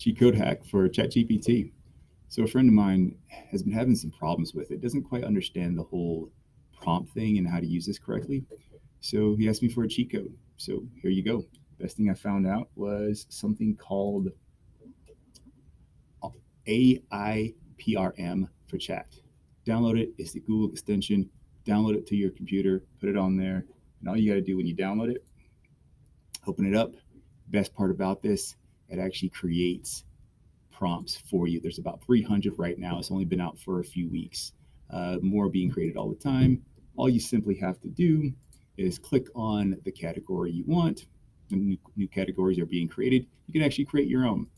cheat code hack for ChatGPT. So a friend of mine has been having some problems with it. Doesn't quite understand the whole prompt thing and how to use this correctly. So he asked me for a cheat code. So here you go. Best thing I found out was something called AIPRM for chat. Download it. It's the Google extension. Download it to your computer, put it on there, and all you got to do when you download it, open it up. Best part about this, it actually creates prompts for you. There's about 300 right now. It's only been out for a few weeks. More being created all the time. All you simply have to do is click on the category you want. New categories are being created. You can actually create your own.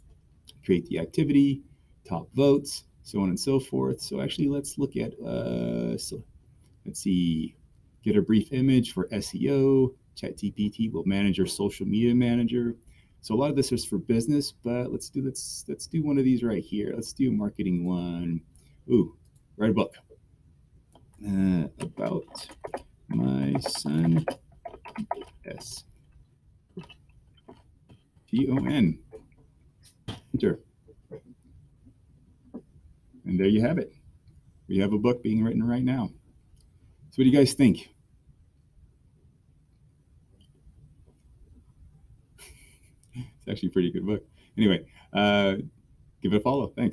Create the activity, top votes, so on and so forth. So actually, let's look at, let's see, get a brief image for SEO. ChatGPT will manage your social media manager. So a lot of this is for business, but let's do one of these right here. Let's do a marketing one. Ooh, write a book about my son. STON. Enter, and there you have it. We have a book being written right now. So what do you guys think? It's actually a pretty good book. Anyway, give it a follow. Thanks.